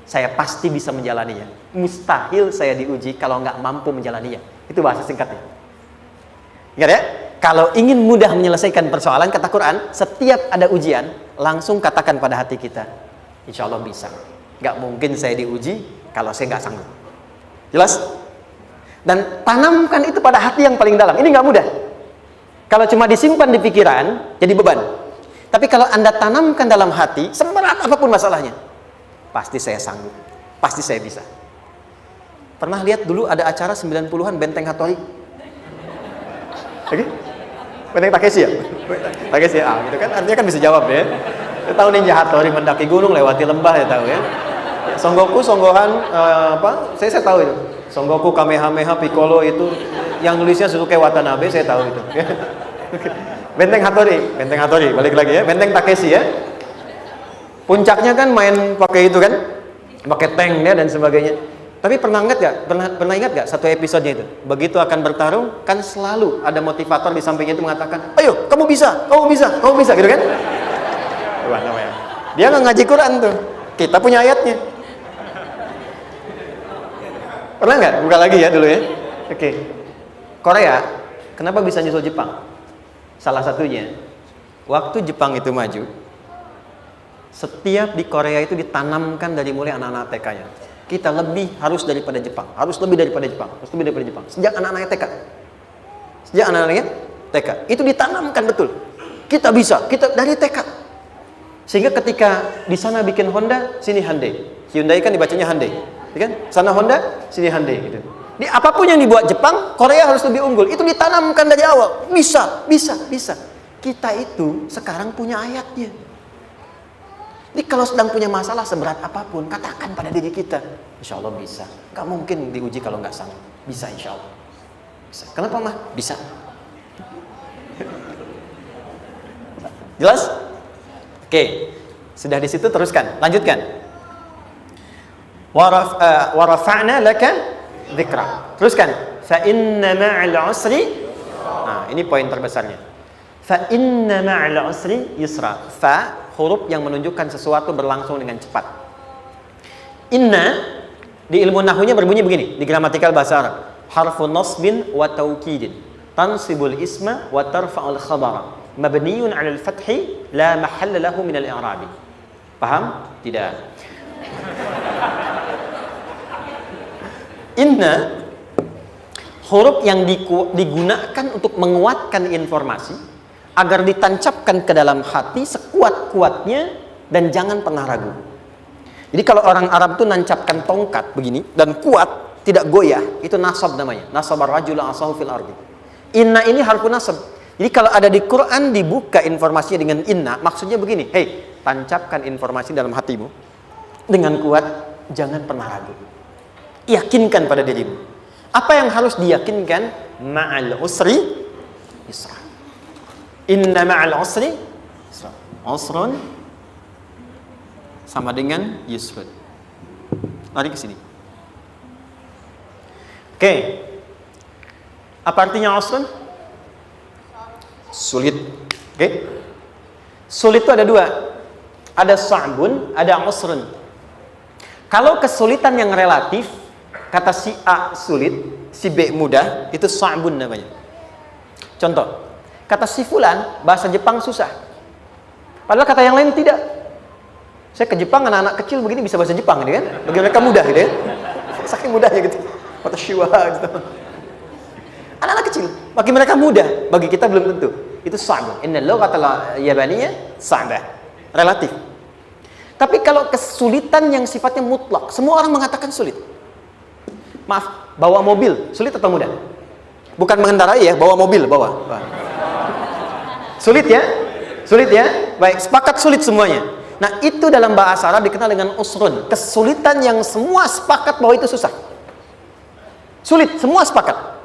saya pasti bisa menjalaninya. Mustahil saya diuji kalau nggak mampu menjalaninya. Itu bahasa singkatnya. Ingat ya? Kalau ingin mudah menyelesaikan persoalan, kata Quran, setiap ada ujian, langsung katakan pada hati kita, insya Allah bisa. Nggak mungkin saya diuji kalau saya nggak sanggup. Jelas? Dan tanamkan itu pada hati yang paling dalam. Ini nggak mudah. Kalau cuma disimpan di pikiran, jadi beban. Tapi kalau Anda tanamkan dalam hati, seberat apapun masalahnya, pasti saya sanggup, pasti saya bisa. Pernah lihat dulu ada acara 90-an Benteng Hattori? Oke? Benteng Takeshi ya? Takeshi ya, gitu kan? Artinya kan bisa jawab ya. Saya tahu Ninja Hattori mendaki gunung, lewati lembah, ya tahu ya. Son Goku, Son Gohan, saya tahu itu. Son Goku, Kamehameha, Piccolo itu, yang nulisnya Suzuki Watanabe, saya tahu itu. Benteng Hattori, balik lagi ya. Benteng Takeshi ya. Puncaknya kan main pakai itu kan, pakai tank ya dan sebagainya. Tapi pernah ingat gak satu episodenya itu? Begitu akan bertarung, kan selalu ada motivator di sampingnya itu mengatakan, ayo, kamu bisa, gitu kan? Wah, namanya. Dia nggak ngaji Quran tuh. Kita punya ayatnya. Pernah nggak? Buka lagi ya dulu ya. Oke. Korea, kenapa bisa nyusul Jepang? Salah satunya, waktu Jepang itu maju, setiap di Korea itu ditanamkan dari mulai anak-anak TK-nya. Kita harus lebih daripada Jepang. Sejak anak-anaknya TK. Itu ditanamkan betul. Kita bisa, kita dari TK. Sehingga ketika di sana bikin Honda, sini Hyundai. Hyundai kan dibacanya Hyundai, ya kan? Sana Honda, sini Hyundai gitu. Di apapun yang dibuat Jepang, Korea harus lebih unggul. Itu ditanamkan dari awal. Bisa. Kita itu sekarang punya ayatnya. Jadi kalau sedang punya masalah seberat apapun, katakan pada diri kita, insya Allah bisa. Gak mungkin diuji kalau nggak sanggup. Bisa insya Allah. Bisa. Kenapa mah? Bisa. Jelas? Oke. Sudah di situ teruskan. Lanjutkan. Warafa'na laka dzikra. Teruskan. Fa inna ma'al usri. Nah, ini poin terbesarnya. Fa inna ma'al usri yusra. Fa huruf yang menunjukkan sesuatu berlangsung dengan cepat. Inna di ilmu nahwunya berbunyi begini, di gramatikal bahasa Arab. Harfu nasbin wa taukidin. Tansibul isma wa tarfa'ul khabara. Mabniyun 'alal fathi la mahalla lahu min al-i'rabi. Paham? Tidak. Inna huruf yang digunakan untuk menguatkan informasi agar ditancapkan ke dalam hati sekuat-kuatnya dan jangan pernah ragu. Jadi kalau orang Arab itu nancapkan tongkat begini dan kuat, tidak goyah, itu nasab namanya. Nasabar rajula asahu fil ardi. Inna ini harfu nasab. Jadi kalau ada di Quran dibuka informasinya dengan inna, maksudnya begini, hei, tancapkan informasi dalam hatimu dengan kuat, jangan pernah ragu. Yakinkan pada dirimu. Apa yang harus diyakinkan? Ma'al usri yusra. Inna ma'al usri yusra. Usrun sama dengan yusrun. Lari ke sini. Oke. Apa artinya usrun? Sulit. Oke. Sulit itu ada dua. Ada sa'bun, ada usrun. Kalau kesulitan yang relatif, kata si A sulit, si B mudah, itu sa'bun namanya. Contoh, kata si fulan, bahasa Jepang susah. Padahal kata yang lain tidak. Saya ke Jepang, anak-anak kecil begini bisa bahasa Jepang, gitu kan? Bagi mereka mudah, gitu kan? Saking mudahnya gitu. Watashiwa, gitu. Anak-anak kecil, bagi mereka mudah, bagi kita belum tentu. Itu sa'bun. Inna lughatal yabaniyah sa'bah. Relatif. Tapi kalau kesulitan yang sifatnya mutlak, semua orang mengatakan sulit. Maaf, bawa mobil, sulit atau mudah? Bukan mengendarai ya, bawa mobil, bawa. Sulit ya? Sulit ya? Baik, sepakat sulit semuanya. Nah, itu dalam bahasa Arab dikenal dengan usrun. Kesulitan yang semua sepakat bahwa itu susah. Sulit, semua sepakat.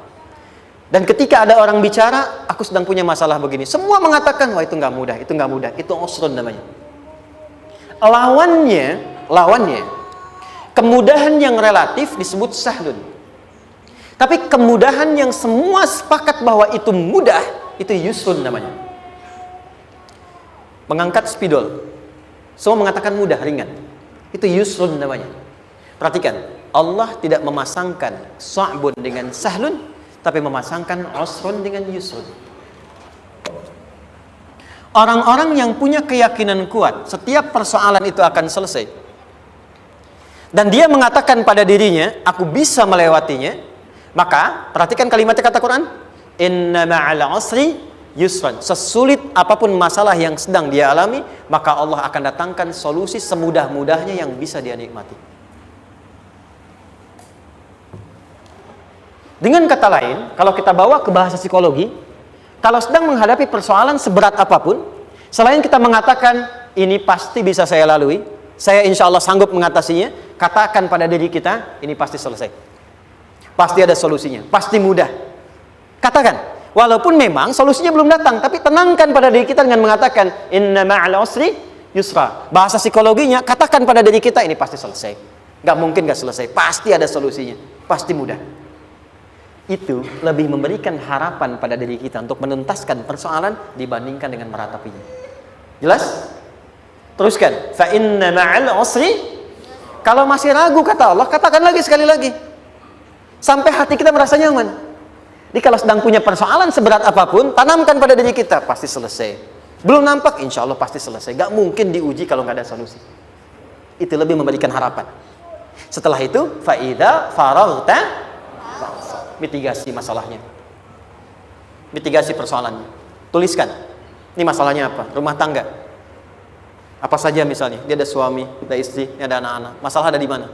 Dan ketika ada orang bicara, aku sedang punya masalah begini. Semua mengatakan, wah itu nggak mudah, itu nggak mudah. Itu usrun namanya. Lawannya, kemudahan yang relatif disebut sahlun. Tapi kemudahan yang semua sepakat bahwa itu mudah, itu yusrun namanya. Mengangkat spidol, semua mengatakan mudah, ringan. Itu yusrun namanya. Perhatikan, Allah tidak memasangkan sa'bun dengan sahlun, tapi memasangkan usrun dengan yusrun. Orang-orang yang punya keyakinan kuat, setiap persoalan itu akan selesai. Dan dia mengatakan pada dirinya, aku bisa melewatinya. Maka, perhatikan kalimatnya kata Quran. Inna ma'al usri yusran. Sesulit apapun masalah yang sedang dia alami, maka Allah akan datangkan solusi semudah-mudahnya yang bisa dia nikmati. Dengan kata lain, kalau kita bawa ke bahasa psikologi, kalau sedang menghadapi persoalan seberat apapun, selain kita mengatakan, ini pasti bisa saya lalui, saya insya Allah sanggup mengatasinya, katakan pada diri kita, ini pasti selesai. Pasti ada solusinya, pasti mudah. Katakan, walaupun memang solusinya belum datang, tapi tenangkan pada diri kita dengan mengatakan, inna ma'al usri yusra. Bahasa psikologinya, katakan pada diri kita, ini pasti selesai. Nggak mungkin nggak selesai, pasti ada solusinya, pasti mudah. Itu lebih memberikan harapan pada diri kita untuk menuntaskan persoalan dibandingkan dengan meratapinya. Jelas? Teruskan. Fa inna ma'al usri. Kalau masih ragu kata Allah, katakan lagi sekali lagi. Sampai hati kita merasa nyaman. Jadi kalau sedang punya persoalan seberat apapun, tanamkan pada diri kita, pasti selesai. Belum nampak, insya Allah pasti selesai. Gak mungkin diuji kalau nggak ada solusi. Itu lebih memberikan harapan. Setelah itu, fa'idha faraghta, mitigasi masalahnya, mitigasi persoalannya. Tuliskan, ini masalahnya apa? Rumah tangga. Apa saja misalnya, dia ada suami, ada istri, ada anak-anak. Masalah ada di mana?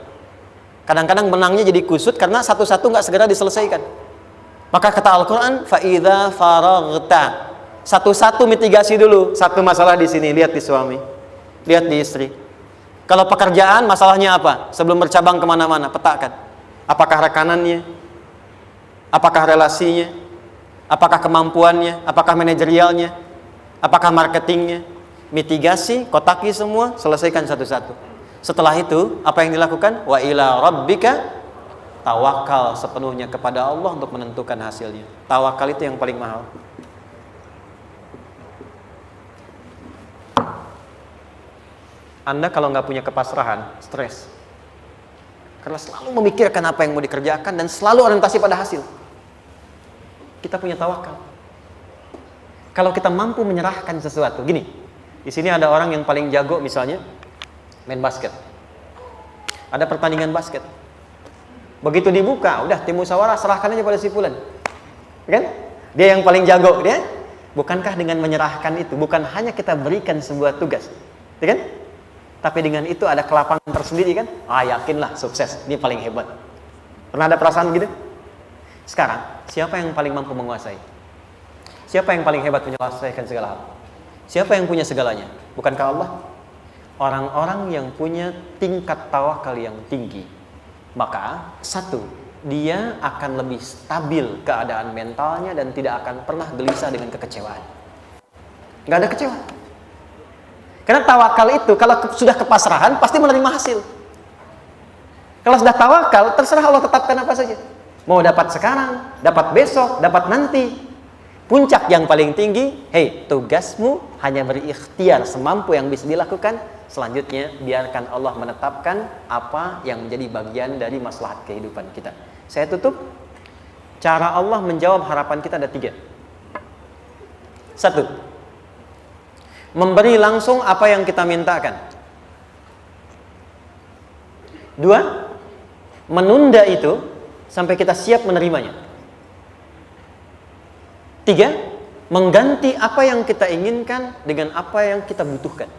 Kadang-kadang benangnya jadi kusut karena satu-satu nggak segera diselesaikan. Maka kata Al-Quran, fa'idha faraghta, satu-satu mitigasi dulu. Satu masalah di sini, lihat di suami, lihat di istri. Kalau pekerjaan, masalahnya apa? Sebelum bercabang kemana-mana, petakan. Apakah rekanannya? Apakah relasinya? Apakah kemampuannya? Apakah manajerialnya? Apakah marketingnya? Mitigasi, kotaki semua, selesaikan satu-satu. Setelah itu, apa yang dilakukan? Wa ila rabbika, tawakal sepenuhnya kepada Allah untuk menentukan hasilnya. Tawakal itu yang paling mahal. Anda kalau nggak punya kepasrahan, stres. Karena selalu memikirkan apa yang mau dikerjakan dan selalu orientasi pada hasil. Kita punya tawakal. Kalau kita mampu menyerahkan sesuatu, gini, di sini ada orang yang paling jago misalnya main basket. Ada pertandingan basket. Begitu dibuka, udah tim musyawarah serahkan aja pada si fulan. Kan? Dia yang paling jago, dia. Bukankah dengan menyerahkan itu bukan hanya kita berikan sebuah tugas, ya kan? Tapi dengan itu ada kelapangan tersendiri kan? Yakinlah sukses, ini paling hebat. Pernah ada perasaan gitu? Sekarang, siapa yang paling mampu menguasai? Siapa yang paling hebat menyelesaikan segala hal? Siapa yang punya segalanya? Bukankah Allah? Orang-orang yang punya tingkat tawakal yang tinggi, maka satu, dia akan lebih stabil keadaan mentalnya dan tidak akan pernah gelisah dengan kekecewaan. Nggak ada kecewa. Karena tawakal itu kalau sudah kepasrahan pasti menerima hasil. Kalau sudah tawakal, terserah Allah tetapkan apa saja. Mau dapat sekarang, dapat besok, dapat nanti. Puncak yang paling tinggi, tugasmu hanya berikhtiar semampu yang bisa dilakukan. Selanjutnya, biarkan Allah menetapkan apa yang menjadi bagian dari maslahat kehidupan kita. Saya tutup. Cara Allah menjawab harapan kita ada 3. 1. Memberi langsung apa yang kita mintakan. 2. Menunda itu sampai kita siap menerimanya. 3. Mengganti apa yang kita inginkan dengan apa yang kita butuhkan.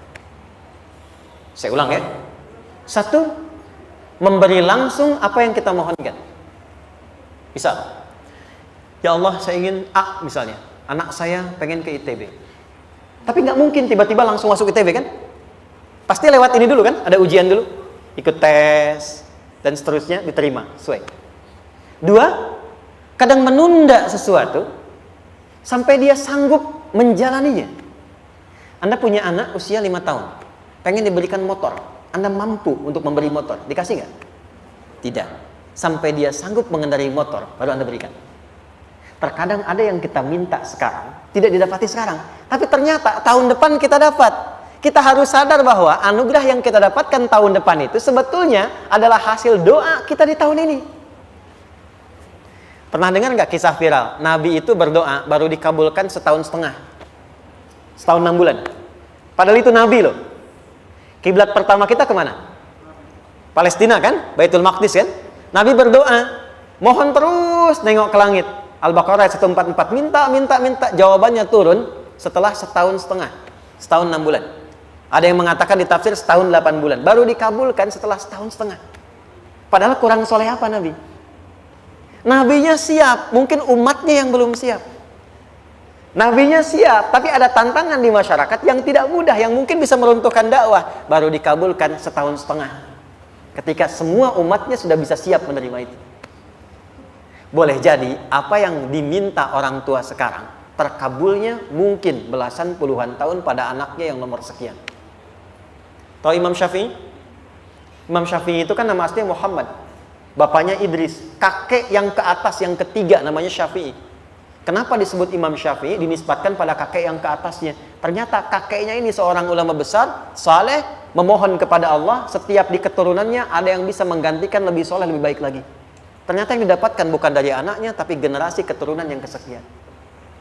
Saya ulang ya. 1. Memberi langsung apa yang kita mohonkan. Misal, ya Allah saya ingin A misalnya, anak saya pengen ke ITB. Tapi nggak mungkin tiba-tiba langsung masuk ITB kan? Pasti lewat ini dulu kan? Ada ujian dulu, ikut tes dan seterusnya diterima sesuai. 2, kadang menunda sesuatu sampai dia sanggup menjalaninya. Anda punya anak usia 5 tahun, pengen diberikan motor. Anda mampu untuk memberi motor, dikasih nggak? Tidak. Sampai dia sanggup mengendarai motor, baru Anda berikan. Terkadang ada yang kita minta sekarang, tidak didapati sekarang. Tapi ternyata tahun depan kita dapat. Kita harus sadar bahwa anugerah yang kita dapatkan tahun depan itu sebetulnya adalah hasil doa kita di tahun ini. Pernah dengar nggak kisah viral? Nabi itu berdoa baru dikabulkan setahun setengah. Setahun 6 bulan. Padahal itu Nabi loh. Kiblat pertama kita kemana? Palestina kan? Baitul Maqdis kan? Nabi berdoa, mohon terus nengok ke langit. Al-Baqarah 144, minta, jawabannya turun setelah setahun setengah, setahun 6 bulan. Ada yang mengatakan di tafsir setahun 8 bulan, baru dikabulkan setelah setahun setengah. Padahal kurang soleh apa Nabi? Nabinya siap, mungkin umatnya yang belum siap. Nabinya siap, tapi ada tantangan di masyarakat yang tidak mudah, yang mungkin bisa meruntuhkan dakwah, baru dikabulkan setahun setengah. Ketika semua umatnya sudah bisa siap menerima itu. Boleh jadi apa yang diminta orang tua sekarang terkabulnya mungkin belasan puluhan tahun pada anaknya yang nomor sekian. Tahu Imam Syafi'i? Imam Syafi'i itu kan nama aslinya Muhammad. Bapaknya Idris. Kakek yang ke atas, yang ketiga namanya Syafi'i. Kenapa disebut Imam Syafi'i? Dinisbatkan pada kakek yang ke atasnya. Ternyata kakeknya ini seorang ulama besar, saleh, memohon kepada Allah. Setiap di keturunannya ada yang bisa menggantikan lebih soleh, lebih baik lagi. Ternyata yang didapatkan bukan dari anaknya, tapi generasi keturunan yang kesekian.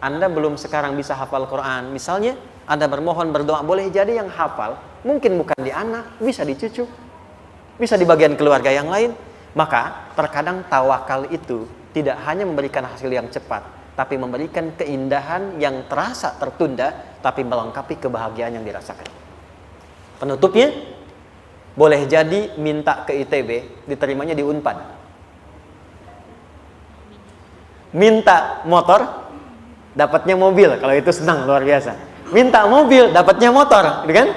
Anda belum sekarang bisa hafal Quran. Misalnya, Anda bermohon, berdoa, boleh jadi yang hafal, mungkin bukan di anak, bisa di cucu, bisa di bagian keluarga yang lain. Maka, terkadang tawakal itu tidak hanya memberikan hasil yang cepat, tapi memberikan keindahan yang terasa tertunda, tapi melengkapi kebahagiaan yang dirasakan. Penutupnya, boleh jadi minta ke ITB, diterimanya di Unpad. Minta motor, dapatnya mobil. Kalau itu senang, luar biasa. Minta mobil, dapatnya motor, gitu kan?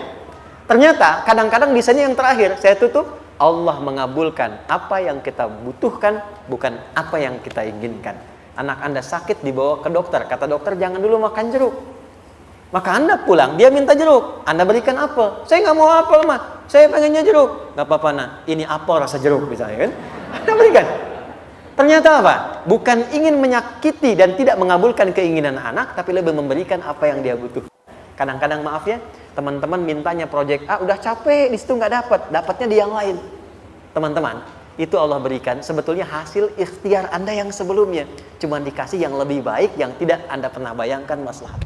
Ternyata kadang-kadang di sini yang terakhir, saya tutup, Allah mengabulkan apa yang kita butuhkan, bukan apa yang kita inginkan. Anak Anda sakit, dibawa ke dokter, kata dokter jangan dulu makan jeruk. Maka Anda pulang, dia minta jeruk, Anda berikan apel. Saya nggak mau apel mah, saya pengennya jeruk. Nggak apa-apa nah, ini apel rasa jeruk misalnya kan? Anda berikan. Ternyata apa? Bukan ingin menyakiti dan tidak mengabulkan keinginan anak, tapi lebih memberikan apa yang dia butuh. Kadang-kadang maaf ya, teman-teman mintanya proyek A, udah capek, di situ nggak dapat, dapatnya di yang lain. Teman-teman, itu Allah berikan sebetulnya hasil ikhtiar Anda yang sebelumnya. Cuma dikasih yang lebih baik, yang tidak Anda pernah bayangkan maslahat.